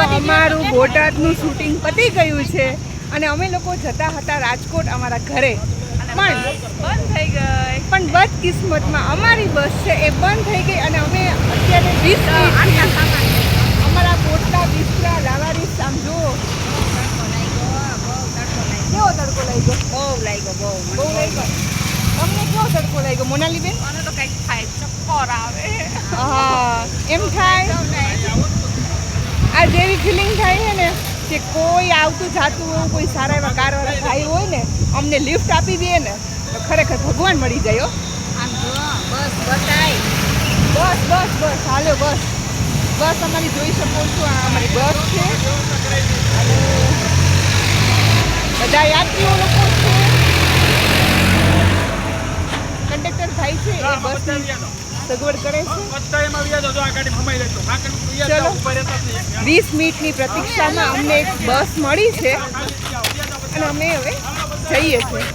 અમારું બોટાદનું શૂટિંગ પતી ગયું છે અને અમે લોકો જતા હતા રાજકોટ અમારા ઘરે, પણ બંધ થઈ ગઈ. પણ બદકિસ્મતમાં અમારી બસ છે એ બંધ થઈ ગઈ અને અમે અત્યારે 20 મિનિટ અમારા બોટલા બિસ્તરા લાવારીસ આમ જુઓ કેવો તડકો લાગ્યો. બહુ લાગ્યો બહુ. બહુ લાગ્યો. તમને કેવો તડકો લાગ્યો મોનાલીબેન? મને તો કંઈક થાય, ચક્કર આવે. હા એમ થાય. આ જેવી ફિલિંગ થાય છે ને કે કોઈ આવતું જાતું એવું કોઈ સારા એવા કારવાળા ભાઈ હોય ને અમને લિફ્ટ આપી દે ને તો ખરેખર ભગવાન મળી જાય. આમ જો બસ બતાય. બસ બસ બસ હાલો બસ બસ અમારી જોઈ શકો છો. આ અમારી બસ છે અને બધા યાત્રીઓ લોકો છે. કંડક્ટર ભાઈ છે એ બસની સગવડ કરે છે. ચલો 20 મિનિટની પ્રતીક્ષામાં અમને એક બસ મળી છે અને અમે હવે જઈએ છીએ.